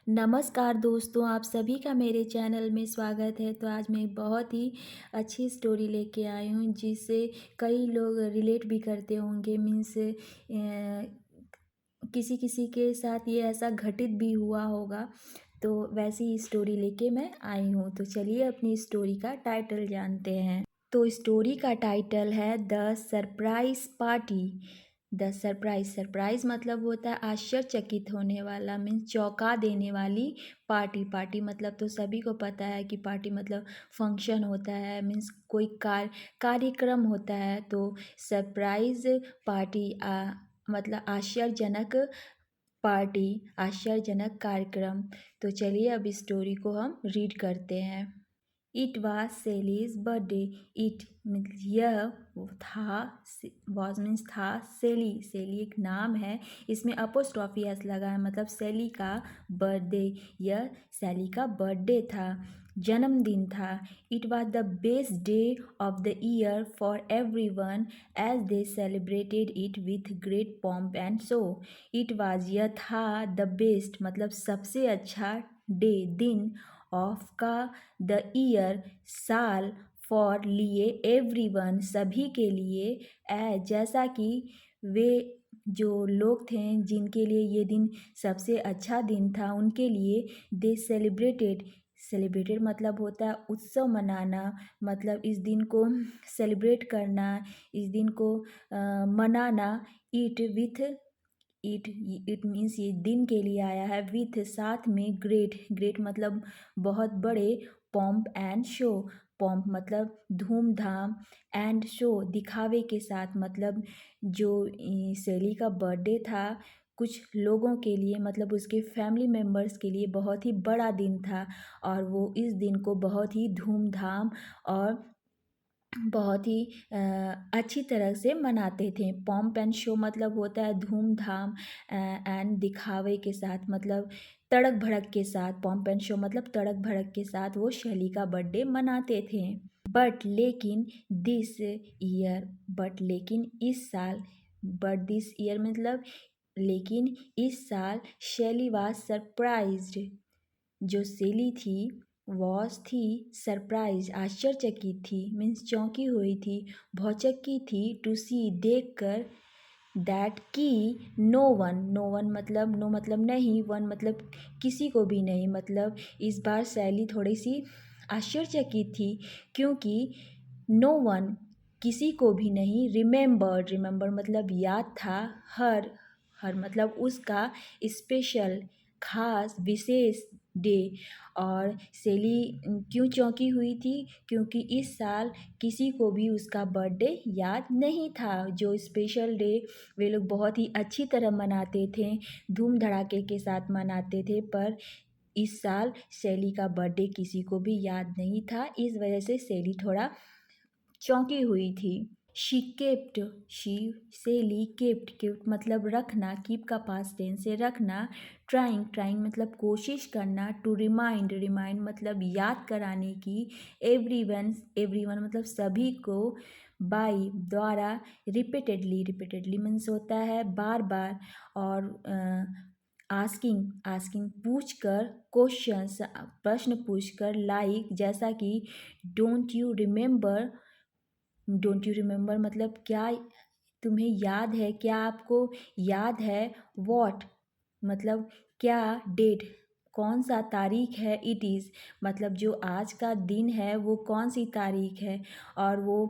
नमस्कार दोस्तों, आप सभी का मेरे चैनल में स्वागत है। तो आज मैं बहुत ही अच्छी स्टोरी लेके आई हूँ जिससे कई लोग रिलेट भी करते होंगे। मीन्स किसी किसी के साथ ये ऐसा घटित भी हुआ होगा। तो वैसी ही स्टोरी लेके मैं आई हूँ। तो चलिए अपनी स्टोरी का टाइटल जानते हैं। तो स्टोरी का टाइटल है the surprise party. The surprise मतलब होता है आश्चर्यचकित होने वाला, मीन्स चौंका देने वाली पार्टी। पार्टी मतलब तो सभी को पता है कि पार्टी मतलब फंक्शन होता है, मीन्स कोई कार्यक्रम होता है। तो सरप्राइज पार्टी मतलब आश्चर्यजनक पार्टी, आश्चर्यजनक कार्यक्रम। तो चलिए अब स्टोरी को हम रीड करते हैं। It was Sally's birthday. It यह था, वॉज मीन्स था। सेली, सेली एक नाम है, इसमें अपोस्ट्रॉफी एस लगा है, मतलब सेली का बर्थडे। यह सेली का बर्थडे था, जन्मदिन था। It was the best day of the year for everyone as they celebrated it with great pomp and show. It was यह था, द बेस्ट मतलब सबसे अच्छा, डे दिन, ऑफ का, द ईयर साल, फॉर लिए, एवरीवन सभी के लिए, जैसा कि वे जो लोग थे जिनके लिए ये दिन सबसे अच्छा दिन था उनके लिए, दे सेलिब्रेटेड मतलब होता है उत्सव मनाना, मतलब इस दिन को सेलिब्रेट करना, इस दिन को मनाना। It with it it means ये दिन के लिए आया है, विथ साथ में, ग्रेट मतलब बहुत बड़े, पॉम्प एंड शो, पॉम्प मतलब धूमधाम, एंड शो दिखावे के साथ, मतलब जो सेली का बर्थडे था कुछ लोगों के लिए, मतलब उसके फैमिली मेम्बर्स के लिए बहुत ही बड़ा दिन था और वो इस दिन को बहुत ही धूमधाम और बहुत ही अच्छी तरह से मनाते थे। पॉम्प एंड शो मतलब होता है धूमधाम एंड दिखावे के साथ, मतलब तड़क भड़क के साथ। पॉम्प एंड शो मतलब तड़क भड़क के साथ वो शैली का बर्थडे मनाते थे। बट लेकिन दिस ईयर, बट लेकिन इस साल, बट दिस ईयर मतलब लेकिन इस साल, शैली वाज सरप्राइज्ड, जो सेली थी वॉस थी सरप्राइज आश्चर्यचकित थी, मीन्स चौंकी हुई थी, भौचक्की थी, टू सी देख कर, दैट की नो वन मतलब नो मतलब नहीं, वन मतलब किसी को भी नहीं, मतलब इस बार सैली थोड़ी सी आश्चर्यचकित थी क्योंकि नो वन किसी को भी नहीं, रिमेंबर मतलब याद था, हर मतलब उसका, स्पेशल खास विशेष डे। और सेली क्यों चौंकी हुई थी, क्योंकि इस साल किसी को भी उसका बर्थडे याद नहीं था। जो स्पेशल डे वे लोग बहुत ही अच्छी तरह मनाते थे, धूम धड़ाके के साथ मनाते थे, पर इस साल सेली का बर्थडे किसी को भी याद नहीं था। इस वजह से सेली थोड़ा चौंकी हुई थी। शी केप्ट, शी सेली केप्ट मतलब रखना, कीप का पास्ट टेंस से रखना, ट्राइंग मतलब कोशिश करना, टू रिमाइंड मतलब याद कराने की, एवरीवन मतलब सभी को, बाई द्वारा, रिपीटेडली मीन्स होता है बार बार, और आस्किंग पूछ कर, क्वेश्चंस प्रश्न पूछ कर, लाइक जैसा कि, don't you remember, don't you remember मतलब क्या तुम्हें याद है, क्या आपको याद है, वॉट मतलब क्या, डेट कौन सा तारीख है, इट इज़ मतलब जो आज का दिन है वो कौन सी तारीख है। और वो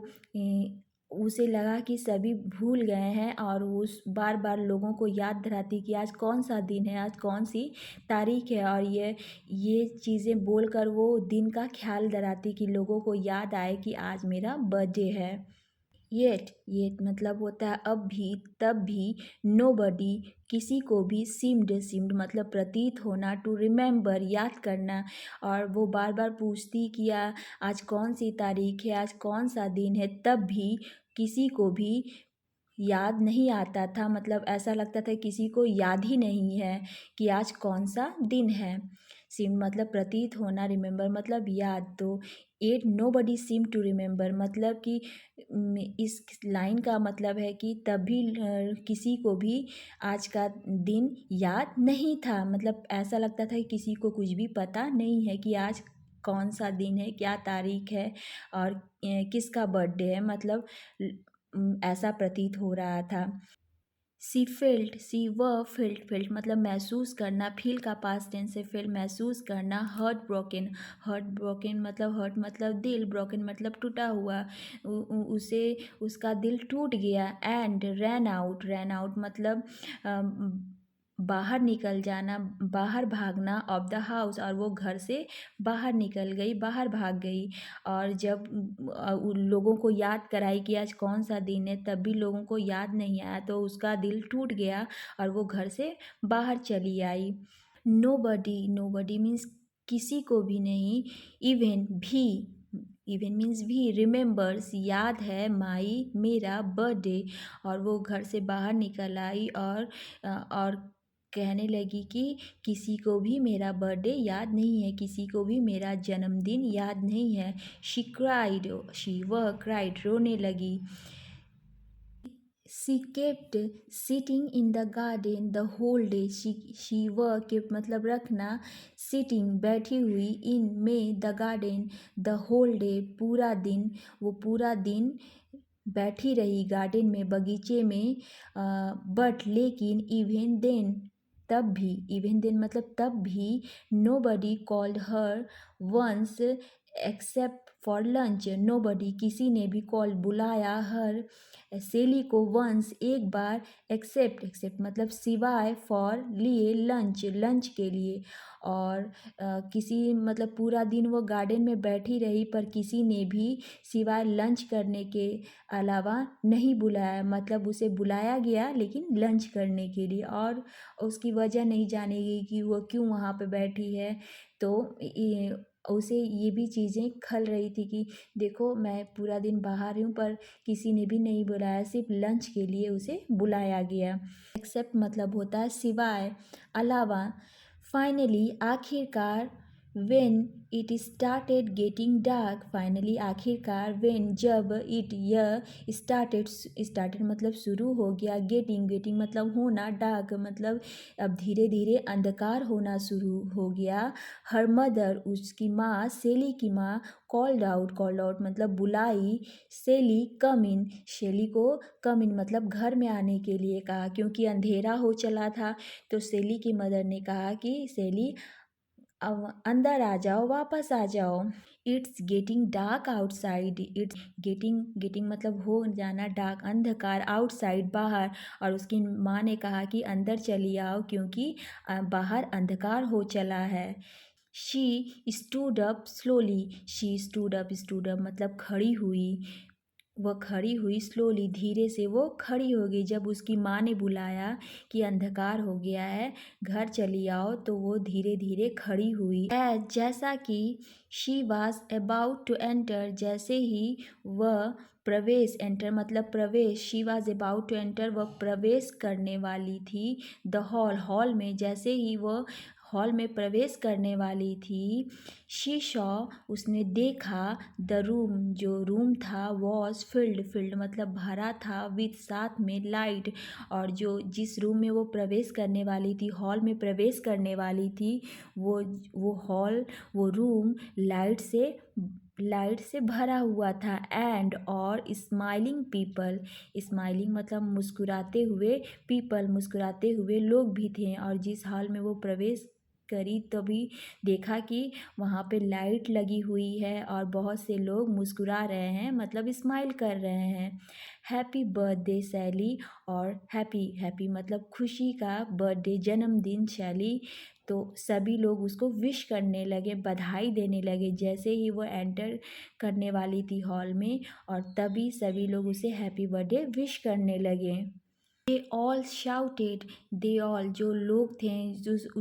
उसे लगा कि सभी भूल गए हैं और उस बार बार लोगों को याद दिलाती कि आज कौन सा दिन है, आज कौन सी तारीख है, और ये चीज़ें बोलकर वो दिन का ख्याल दिलाती कि लोगों को याद आए कि आज मेरा बर्थडे है। येट मतलब होता है अब भी, तब भी, नोबडी किसी को भी, सीम्ड मतलब प्रतीत होना, टू रिमेंबर याद करना। और वो बार बार पूछती कि आज कौन सी तारीख है, आज कौन सा दिन है, तब भी किसी को भी याद नहीं आता था, मतलब ऐसा लगता था किसी को याद ही नहीं है कि आज कौन सा दिन है। सीम मतलब प्रतीत होना, रिमेंबर मतलब याद। तो at nobody seem to remember मतलब कि इस लाइन का मतलब है कि तभी किसी को भी आज का दिन याद नहीं था, मतलब ऐसा लगता था कि किसी को कुछ भी पता नहीं है कि आज कौन सा दिन है, क्या तारीख है और किसका बर्थडे है, मतलब ऐसा प्रतीत हो रहा था। सी फेल्ट, सी वह फेल्ट, फेल्ट मतलब महसूस करना, फील का पास्ट टेंस से फेल महसूस करना। हर्ट ब्रोकन, हर्ट ब्रोकन मतलब हर्ट मतलब दिल, ब्रोकन मतलब टूटा हुआ, उसे उसका दिल टूट गया। एंड रैन आउट मतलब बाहर निकल जाना, बाहर भागना ऑफ द हाउस, और वो घर से बाहर निकल गई, बाहर भाग गई। और जब उन लोगों को याद कराई कि आज कौन सा दिन है, तब भी लोगों को याद नहीं आया, तो उसका दिल टूट गया और वो घर से बाहर चली आई। नो बडी मीन्स किसी को भी नहीं। इवन भी, इवन मीन्स भी। रिमेंबर्स याद है, माई मेरा बर्थडे, और वो घर से बाहर निकल आई और कहने लगी कि किसी को भी मेरा बर्थडे याद नहीं है, किसी को भी मेरा जन्मदिन याद नहीं है। शी क्राइड, शी वह क्राइड रोने लगी। She kept sitting in the garden the whole day, she वह केप्ट मतलब रखना, सिटिंग बैठी हुई, इन में the garden the whole day पूरा दिन, वो पूरा दिन बैठी रही गार्डन में, बगीचे में। बट लेकिन, इवन देन तब भी, इवन देन मतलब तब भी, nobody called her once except for lunch, nobody किसी ने भी कॉल बुलाया, हर सेली को, वंस एक बार, एक्सेप्ट, एक्सेप्ट मतलब सिवाय, फॉर लिए, लंच लंच के लिए। और किसी मतलब पूरा दिन वो गार्डन में बैठी रही, पर किसी ने भी सिवाय लंच करने के अलावा नहीं बुलाया, मतलब उसे बुलाया गया लेकिन लंच करने के लिए, और उसकी वजह नहीं जानी गई कि वो क्यों वहाँ पे बैठी है। तो उसे ये भी चीज़ें खल रही थी कि देखो मैं पूरा दिन बाहर हूँ, पर किसी ने भी नहीं बुलाया, सिर्फ लंच के लिए उसे बुलाया गया। एक्सेप्ट मतलब होता है सिवाय, अलावा। फाइनली आखिरकार, when it started getting dark, finally आखिरकार, when जब, it यह, started मतलब शुरू हो गया, getting मतलब होना, dark मतलब अब धीरे धीरे अंधकार होना शुरू हो गया। हर मदर उसकी माँ, सेली की माँ, कॉल्ड आउट मतलब बुलाई, सेली कम इन, शेली को कम इन मतलब घर में आने के लिए कहा, क्योंकि अंधेरा हो चला था। तो सेली की मदर ने कहा कि सेली अब अंदर आ जाओ, वापस आ जाओ। It's getting dark outside, it's getting मतलब हो जाना, डार्क अंधकार, आउटसाइड बाहर, और उसकी माँ ने कहा कि अंदर चली आओ क्योंकि बाहर अंधकार हो चला है। She stood up slowly, she stood up मतलब खड़ी हुई, वह खड़ी हुई, स्लोली धीरे से वो खड़ी हो गई। जब उसकी माँ ने बुलाया कि अंधकार हो गया है, घर चली आओ, तो वो धीरे धीरे खड़ी हुई। जैसा कि she was about to enter, जैसे ही वह प्रवेश, एंटर मतलब प्रवेश, she was about to enter वह प्रवेश करने वाली थी, द हॉल, हॉल में, जैसे ही वह हॉल में प्रवेश करने वाली थी, शी शॉ उसने देखा, द रूम जो रूम था, वॉज फिल्ड मतलब भरा था, विथ साथ में लाइट, और जो जिस रूम में वो प्रवेश करने वाली थी, हॉल में प्रवेश करने वाली थी, वो हॉल, वो रूम लाइट से भरा हुआ था। एंड और स्माइलिंग पीपल, स्माइलिंग मतलब मुस्कुराते हुए, पीपल मुस्कुराते हुए लोग भी थे। और जिस हॉल में वो प्रवेश करी, तभी देखा कि वहाँ पे लाइट लगी हुई है और बहुत से लोग मुस्कुरा रहे हैं, मतलब स्माइल कर रहे हैं। हैप्पी बर्थडे सैली, और हैप्पी मतलब खुशी का, बर्थडे जन्मदिन शैली। तो सभी लोग उसको विश करने लगे, बधाई देने लगे, जैसे ही वो एंटर करने वाली थी हॉल में, और तभी सभी लोग उसे हैप्पी बर्थडे विश करने लगे। They all shouted, they all जो लोग थे,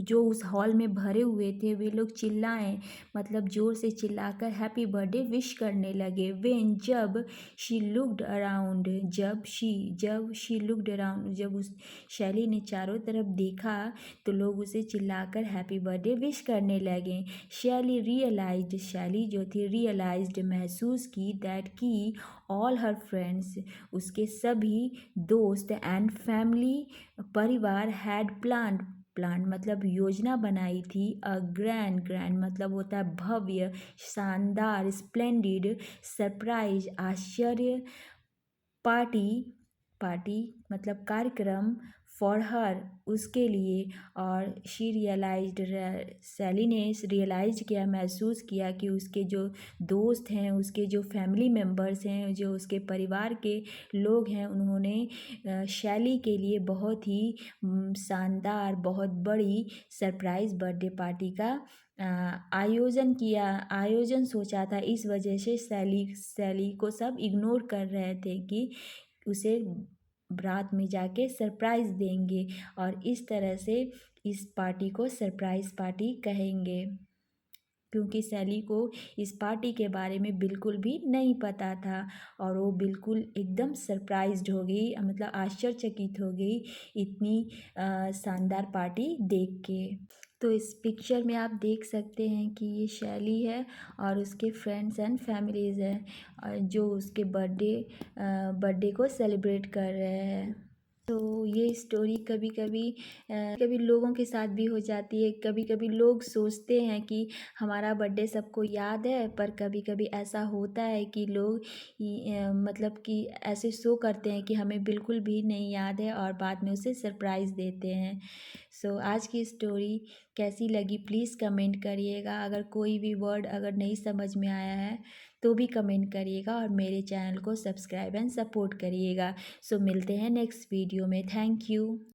जो उस हॉल में भरे हुए थे, वे लोग चिल्लाएं, मतलब जोर से चिल्लाकर हैप्पी बर्थडे विश करने लगे। वेन जब शी लुक्ड अराउंड, जब शी लुक्ड अराउंड, जब उस शैली ने चारों तरफ देखा तो लोग उसे चिल्लाकर हैप्पी बर्थडे विश करने लगे। शैली जो थी रियलाइज्ड, महसूस की, दैट की ऑल हर फ्रेंड्स, उसके सभी दोस्त एंड फैमिली, परिवार, हैड प्लान मतलब योजना बनाई थी। ग्रैंड मतलब होता है भव्य, शानदार, स्प्लेंडिड, सरप्राइज आश्चर्य, पार्टी पार्टी मतलब कार्यक्रम, फॉर हर उसके लिए। और शी रियलाइज्ड, सैली ने रियलाइज किया, महसूस किया कि उसके जो दोस्त हैं, उसके जो फैमिली मेम्बर्स हैं, जो उसके परिवार के लोग हैं, उन्होंने शैली के लिए बहुत ही शानदार, बहुत बड़ी सरप्राइज़ बर्थडे पार्टी का आयोजन सोचा था। इस वजह से सैली को सब इग्नोर कर रहे थे कि उसे रात में जाके सरप्राइज़ देंगे, और इस तरह से इस पार्टी को सरप्राइज़ पार्टी कहेंगे, क्योंकि सैली को इस पार्टी के बारे में बिल्कुल भी नहीं पता था और वो बिल्कुल एकदम सरप्राइज्ड हो गई, मतलब आश्चर्यचकित हो गई इतनी शानदार पार्टी देख के। तो इस पिक्चर में आप देख सकते हैं कि ये शैली है और उसके फ्रेंड्स एंड फैमिलीज़ हैं जो उसके बर्थडे को सेलिब्रेट कर रहे हैं। तो ये स्टोरी कभी कभी लोगों के साथ भी हो जाती है। कभी कभी लोग सोचते हैं कि हमारा बर्थडे सबको याद है, पर कभी कभी ऐसा होता है कि लोग मतलब कि ऐसे शो करते हैं कि हमें बिल्कुल भी नहीं याद है और बाद में उसे सरप्राइज़ देते हैं। सो आज की स्टोरी कैसी लगी प्लीज़ कमेंट करिएगा। अगर कोई भी वर्ड अगर नहीं समझ में आया है तो भी कमेंट करिएगा और मेरे चैनल को सब्सक्राइब एंड सपोर्ट करिएगा। सो मिलते हैं नेक्स्ट वीडियो में। Thank you.